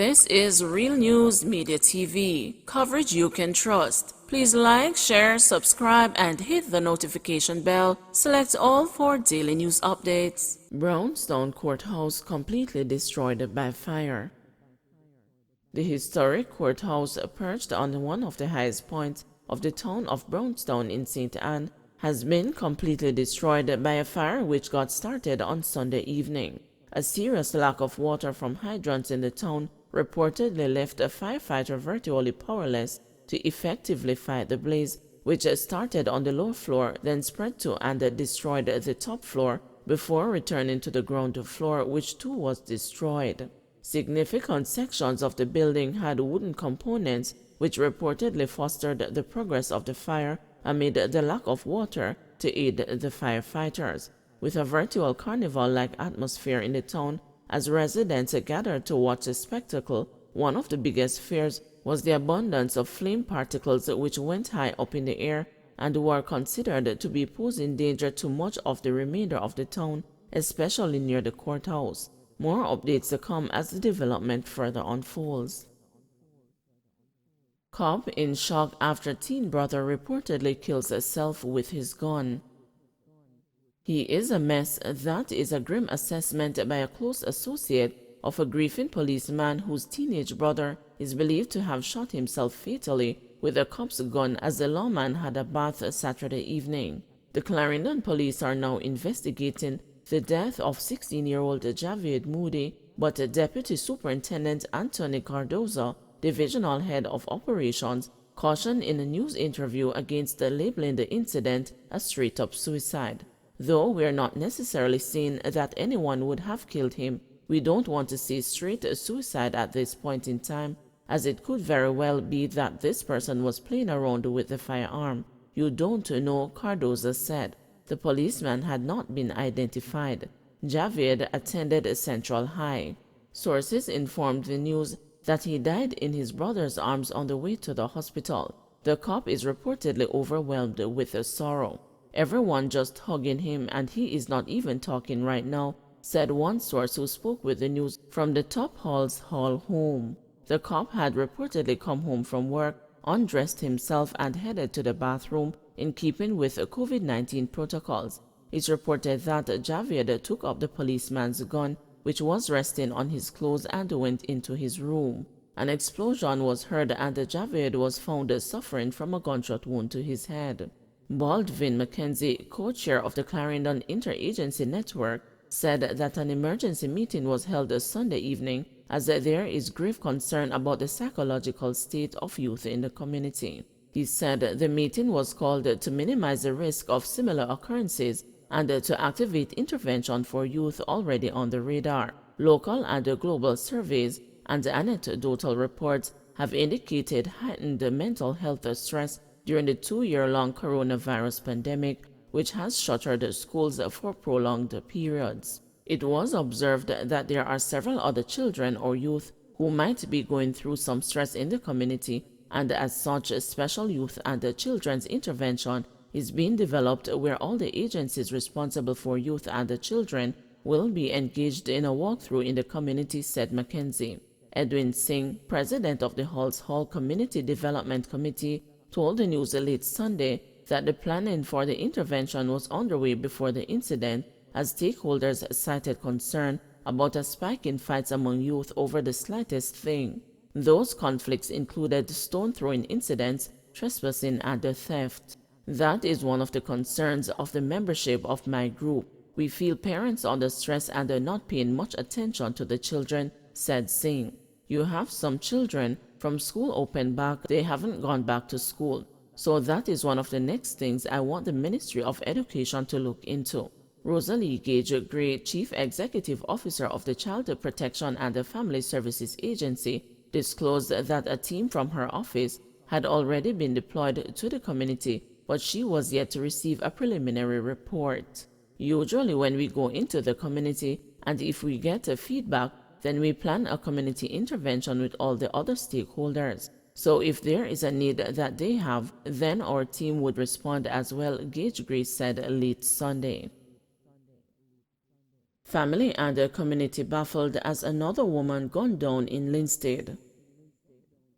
This is Real News Media TV, coverage you can trust. Please like, share, subscribe, and hit the notification bell. Select all for daily news updates. Brownstone Courthouse completely destroyed by fire. The historic courthouse, perched on one of the highest points of the town of Brownstone in St. Anne, has been completely destroyed by a fire which got started on Sunday evening. A serious lack of water from hydrants in the town reportedly left a firefighter virtually powerless to effectively fight the blaze, which started on the lower floor, then spread to and destroyed the top floor before returning to the ground floor, which too was destroyed. Significant sections of the building had wooden components, which reportedly fostered the progress of the fire amid the lack of water to aid the firefighters. With a virtual carnival-like atmosphere in the town, as residents gathered to watch the spectacle, one of the biggest fears was the abundance of flame particles which went high up in the air and were considered to be posing danger to much of the remainder of the town, especially near the courthouse. More updates to come as the development further unfolds. Cop in shock after teen brother reportedly kills himself with his gun. He is a mess. That is a grim assessment by a close associate of a grieving policeman whose teenage brother is believed to have shot himself fatally with a cop's gun as the lawman had a bath Saturday evening. The Clarendon police are now investigating the death of 16-year-old Javier Moody, but Deputy Superintendent Anthony Cardozo, Divisional Head of Operations, cautioned in a news interview against labeling the incident a straight-up suicide. Though we are not necessarily saying that anyone would have killed him, we don't want to say straight suicide at this point in time, as it could very well be that this person was playing around with the firearm. You don't know, Cardozo said. The policeman had not been identified. Javier attended Central High. Sources informed the news that he died in his brother's arms on the way to the hospital. The cop is reportedly overwhelmed with sorrow. Everyone just hugging him, and he is not even talking right now, said one source who spoke with the news from the Top Hall's Hall home. The cop had reportedly come home from work, undressed himself, and headed to the bathroom in keeping with COVID-19 protocols. It's reported that Javier took up the policeman's gun, which was resting on his clothes, and went into his room. An explosion was heard, and Javier was found suffering from a gunshot wound to his head. Baldwin Mackenzie, co-chair of the Clarendon Interagency Network, said that an emergency meeting was held Sunday evening as there is grave concern about the psychological state of youth in the community. He said the meeting was called to minimize the risk of similar occurrences and to activate intervention for youth already on the radar. Local and global surveys and anecdotal reports have indicated heightened mental health stress during the 2-year-long coronavirus pandemic, which has shuttered schools for prolonged periods. It was observed that there are several other children or youth who might be going through some stress in the community, and as such, special youth and children's intervention is being developed where all the agencies responsible for youth and children will be engaged in a walkthrough in the community, said Mackenzie. Edwin Singh, president of the Halls Hall Community Development Committee, told the news late Sunday that the planning for the intervention was underway before the incident, as stakeholders cited concern about a spike in fights among youth over the slightest thing. Those conflicts included stone-throwing incidents, trespassing, and theft. That is one of the concerns of the membership of my group. We feel parents under stress and are not paying much attention to the children, said Singh. You have some children from school open back, they haven't gone back to school. So that is one of the next things I want the Ministry of Education to look into. Rosalie Gage Gray, Chief Executive Officer of the Child Protection and Family Services Agency, disclosed that a team from her office had already been deployed to the community, but she was yet to receive a preliminary report. Usually when we go into the community, and if we get a feedback, then we plan a community intervention with all the other stakeholders. So if there is a need that they have, then our team would respond as well, Gage Gray said late Sunday. Family and the community baffled as another woman gunned down in Linstead.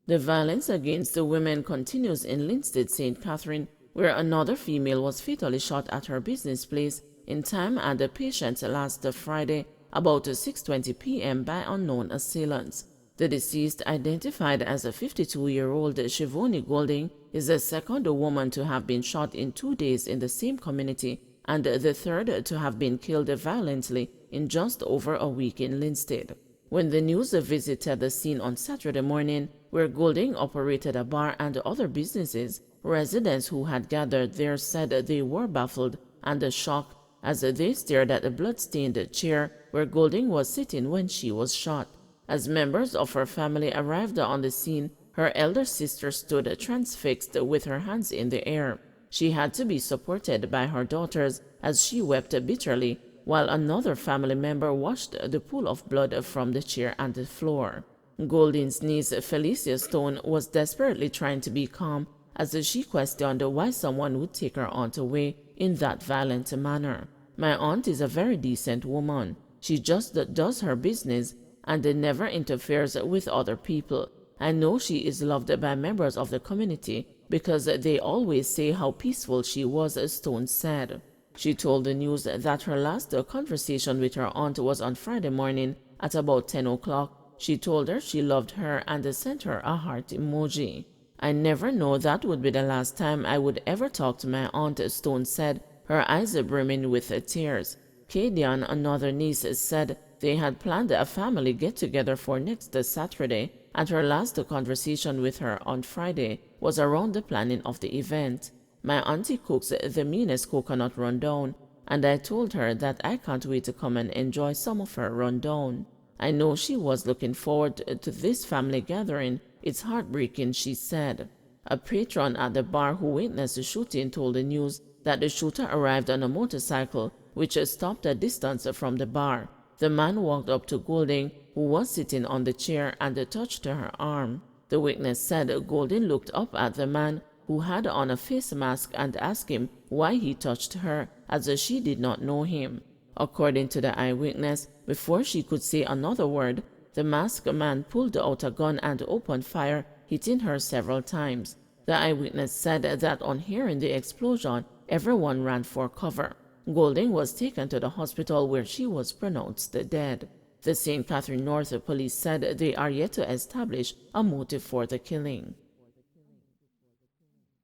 The violence against the women continues in Linstead, St. Catherine, where another female was fatally shot at her business place in time and the patient last Friday about 6:20 p.m. by unknown assailants. The deceased, identified as a 52-year-old Shivoni Golding, is the second woman to have been shot in 2 days in the same community and the third to have been killed violently in just over a week in Linstead. When the news visited the scene on Saturday morning, where Golding operated a bar and other businesses, residents who had gathered there said they were baffled and shocked as they stared at the blood-stained chair where Golding was sitting when she was shot. As members of her family arrived on the scene, her elder sister stood transfixed with her hands in the air. She had to be supported by her daughters as she wept bitterly, while another family member washed the pool of blood from the chair and the floor. Golding's niece, Felicia Stone, was desperately trying to be calm as she questioned why someone would take her aunt away in that violent manner. "My aunt is a very decent woman. She just does her business and never interferes with other people. I know she is loved by members of the community because they always say how peaceful she was," Stone said. She told the news that her last conversation with her aunt was on Friday morning at about 10 o'clock. She told her she loved her and sent her a heart emoji. "I never know that would be the last time I would ever talk to my aunt," Stone said, her eyes brimming with tears. Kadian, another niece, said they had planned a family get-together for next Saturday, and her last conversation with her on Friday was around the planning of the event. "My auntie cooks the meanest coconut rundown, and I told her that I can't wait to come and enjoy some of her rundown. I know she was looking forward to this family gathering. It's heartbreaking," she said. A patron at the bar who witnessed the shooting told the news that the shooter arrived on a motorcycle, which stopped a distance from the bar. The man walked up to Golding, who was sitting on the chair, and touched her arm. The witness said Golding looked up at the man, who had on a face mask, and asked him why he touched her, as she did not know him. According to the eyewitness, before she could say another word, the masked man pulled out a gun and opened fire, hitting her several times. The eyewitness said that on hearing the explosion, everyone ran for cover. Golding was taken to the hospital where she was pronounced dead. The St. Catherine North police said they are yet to establish a motive for the killing.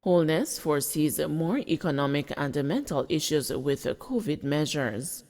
Wholeness foresees more economic and mental issues with COVID measures.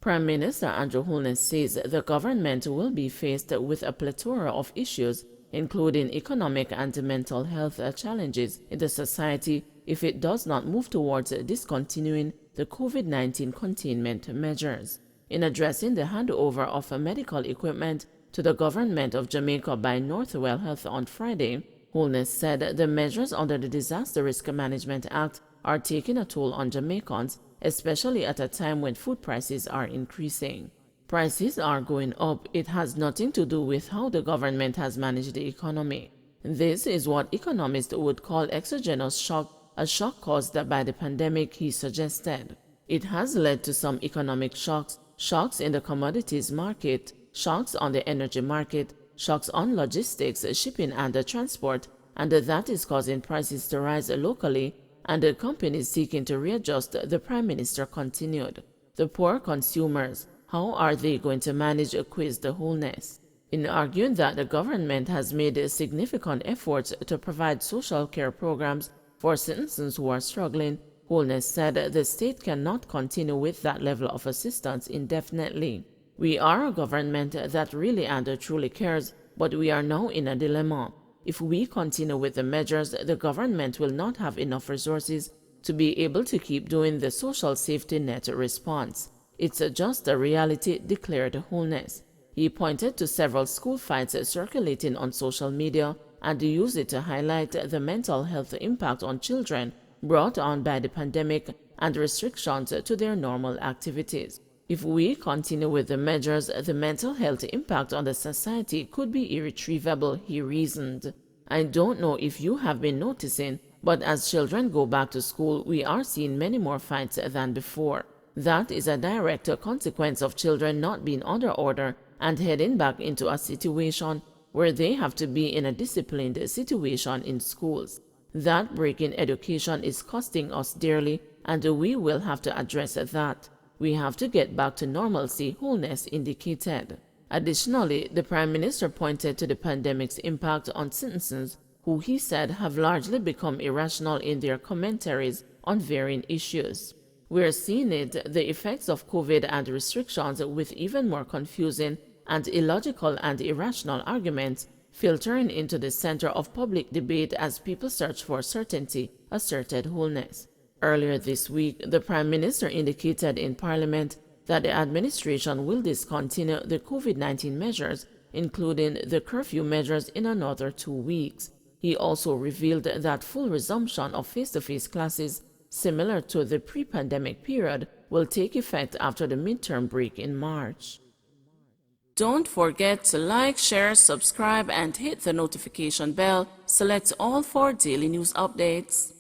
Prime Minister Andrew Holness says the government will be faced with a plethora of issues, including economic and mental health challenges in the society, if it does not move towards discontinuing the COVID-19 containment measures. In addressing the handover of medical equipment to the government of Jamaica by Northwell Health on Friday, Holness said the measures under the Disaster Risk Management Act are taking a toll on Jamaicans, especially at a time when food prices are increasing. "Prices are going up. It has nothing to do with how the government has managed the economy. This is what economists would call exogenous shock, a shock caused by the pandemic," he suggested. "It has led to some economic shocks, shocks in the commodities market, shocks on the energy market, shocks on logistics, shipping and transport, and that is causing prices to rise locally and the companies seeking to readjust," the Prime Minister continued. "The poor consumers, how are they going to manage?" quizzed Holness. In arguing that the government has made significant efforts to provide social care programs for citizens who are struggling, Holness said the state cannot continue with that level of assistance indefinitely. "We are a government that really and truly cares, but we are now in a dilemma. If we continue with the measures, the government will not have enough resources to be able to keep doing the social safety net response. It's just a reality," declared Holness. He pointed to several school fights circulating on social media and used it to highlight the mental health impact on children brought on by the pandemic and restrictions to their normal activities. "If we continue with the measures, the mental health impact on the society could be irretrievable," he reasoned. "I don't know if you have been noticing, but as children go back to school, we are seeing many more fights than before. That is a direct consequence of children not being under order and heading back into a situation where they have to be in a disciplined situation in schools. That break in education is costing us dearly, and we will have to address that. We have to get back to normalcy, Holness indicated. Additionally, the Prime Minister pointed to the pandemic's impact on citizens, who he said have largely become irrational in their commentaries on varying issues. We're seeing it, the effects of COVID and restrictions, with even more confusing and illogical and irrational arguments filtering into the center of public debate as people search for certainty, asserted Holness. Earlier this week, the Prime Minister indicated in Parliament that the administration will discontinue the COVID-19 measures, including the curfew measures, in another 2 weeks. He also revealed that full resumption of face-to-face classes, similar to the pre-pandemic period, will take effect after the midterm break in March. Don't forget to like, share, subscribe, and hit the notification bell. Select all for daily news updates.